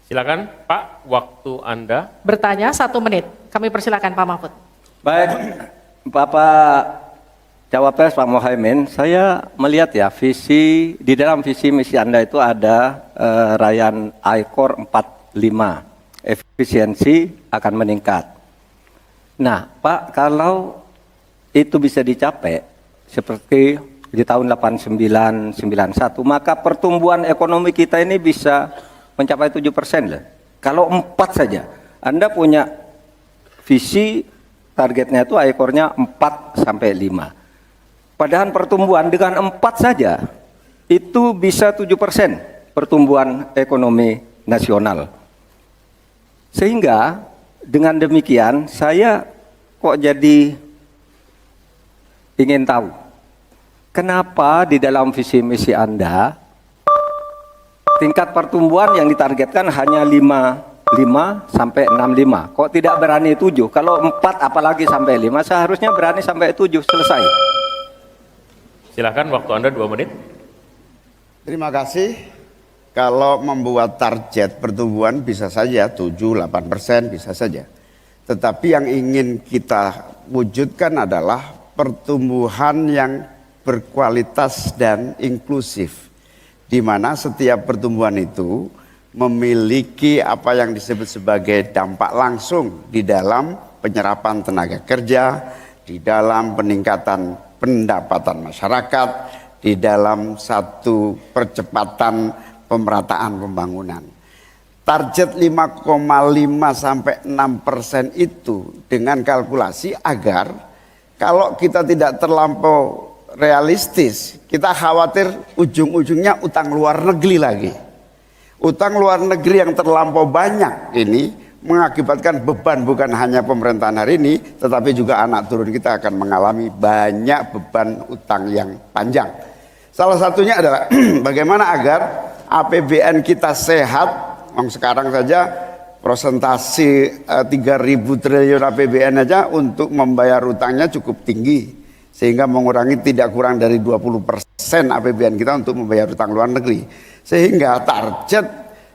Silakan Pak, waktu Anda. Bertanya 1 menit. Kami persilakan Pak Mahfud. Baik, Bapak Cawapres Pak Muhaimin, saya melihat ya di dalam visi misi Anda itu ada rayaan ICOR 45, efisiensi akan meningkat. Nah Pak, kalau itu bisa dicapai seperti di tahun 89, 91, maka pertumbuhan ekonomi kita ini bisa mencapai 7% lah. Kalau 4 saja, Anda punya visi targetnya itu ICOR-nya 4 sampai 5. Padahal pertumbuhan dengan 4 saja itu bisa 7% pertumbuhan ekonomi nasional. Sehingga dengan demikian saya kok jadi ingin tahu kenapa di dalam visi misi Anda tingkat pertumbuhan yang ditargetkan hanya 5 sampai 65. Kok tidak berani 7? Kalau 4 apalagi sampai 5, seharusnya berani sampai 7 selesai. Silakan waktu Anda 2 menit. Terima kasih. Kalau membuat target pertumbuhan bisa saja 7-8% bisa saja. Tetapi yang ingin kita wujudkan adalah pertumbuhan yang berkualitas dan inklusif, di mana setiap pertumbuhan itu memiliki apa yang disebut sebagai dampak langsung di dalam penyerapan tenaga kerja, di dalam peningkatan pendapatan masyarakat, di dalam satu percepatan pemerataan pembangunan. Target 5,5 sampai 6% itu dengan kalkulasi agar kalau kita tidak terlampau realistis, kita khawatir ujung-ujungnya utang luar negeri lagi. Utang luar negeri yang terlampau banyak ini mengakibatkan beban bukan hanya pemerintahan hari ini, tetapi juga anak turun kita akan mengalami banyak beban utang yang panjang. Salah satunya adalah bagaimana agar APBN kita sehat. Sekarang saja prosentasi 3.000 triliun APBN aja untuk membayar utangnya cukup tinggi, sehingga mengurangi tidak kurang dari 20% APBN kita untuk membayar utang luar negeri. Sehingga target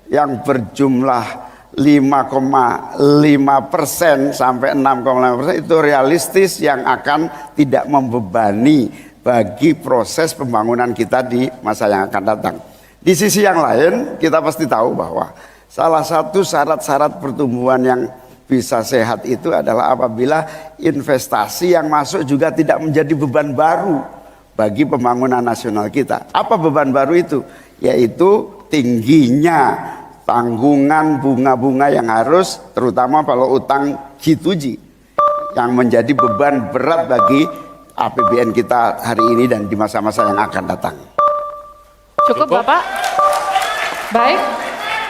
yang berjumlah 5,5% sampai 6,5% itu realistis, yang akan tidak membebani bagi proses pembangunan kita di masa yang akan datang. Di sisi yang lain, kita pasti tahu bahwa salah satu syarat-syarat pertumbuhan yang bisa sehat itu adalah apabila investasi yang masuk juga tidak menjadi beban baru bagi pembangunan nasional kita. Apa beban baru itu? Yaitu tingginya tanggungan bunga-bunga yang harus, terutama kalau utang G2G, yang menjadi beban berat bagi APBN kita hari ini dan di masa-masa yang akan datang. Cukup Bapak? Baik,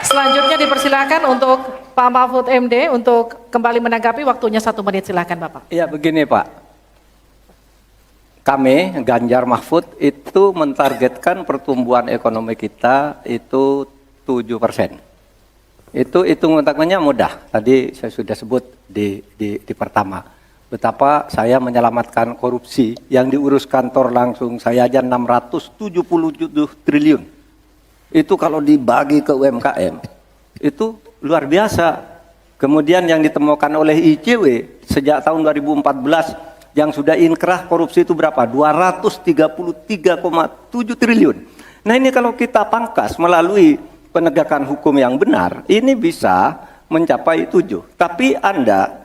selanjutnya dipersilakan untuk Pak Mahfud MD untuk kembali menanggapi, waktunya 1 menit, silakan Bapak. Ya begini Pak, kami Ganjar Mahfud itu mentargetkan pertumbuhan ekonomi kita itu 7%. Itu hitung-hitungannya mudah, tadi saya sudah sebut di pertama. Betapa saya menyelamatkan korupsi yang diurus kantor langsung saya aja 677 triliun. Itu kalau dibagi ke UMKM, itu luar biasa. Kemudian yang ditemukan oleh ICW sejak tahun 2014 yang sudah inkrah korupsi itu berapa? 233,7 triliun. Nah ini kalau kita pangkas melalui penegakan hukum yang benar, ini bisa mencapai 7. Tapi Anda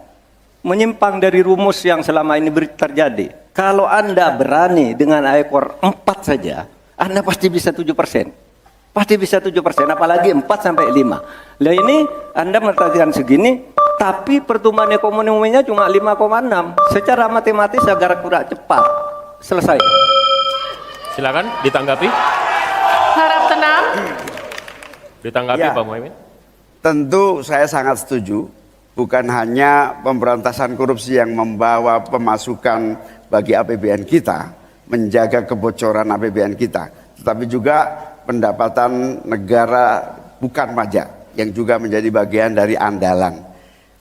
menyimpang dari rumus yang selama ini terjadi. Kalau Anda berani dengan ICOR 4 saja, Anda pasti bisa 7%. Pasti bisa 7%, apalagi 4 sampai 5. Lah ini Anda menargetkan segini, tapi pertumbuhan ekonominya cuma 5,6. Secara matematis agar kurang cepat. Selesai. Silakan ditanggapi. Harap tenang. Ditanggapi Ya, Pak Muhaimin. tentu saya sangat setuju. Bukan hanya pemberantasan korupsi yang membawa pemasukan bagi APBN kita, menjaga kebocoran APBN kita, tetapi juga pendapatan negara bukan pajak yang juga menjadi bagian dari andalan.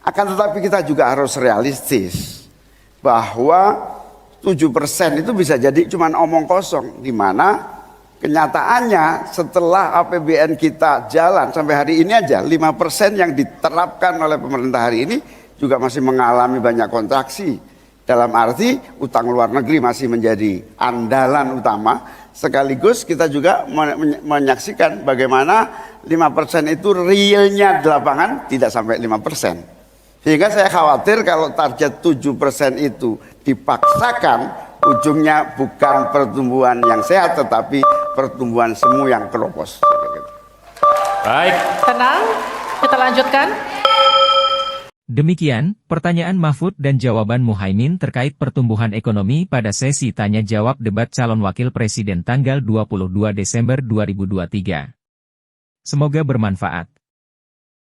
Akan tetapi kita juga harus realistis bahwa 7% itu bisa jadi cuma omong kosong, di mana Kenyataannya setelah APBN kita jalan sampai hari ini aja 5% yang diterapkan oleh pemerintah hari ini juga masih mengalami banyak kontraksi. Dalam arti utang luar negeri masih menjadi andalan utama, sekaligus kita juga menyaksikan bagaimana 5% itu realnya di lapangan tidak sampai 5%. Sehingga saya khawatir kalau target 7% itu dipaksakan, ujungnya bukan pertumbuhan yang sehat tetapi pertumbuhan semu yang keropos. Baik. Tenang, kita lanjutkan. Demikian, pertanyaan Mahfud dan jawaban Muhaimin terkait pertumbuhan ekonomi pada sesi tanya jawab debat calon wakil presiden tanggal 22 Desember 2023. Semoga bermanfaat.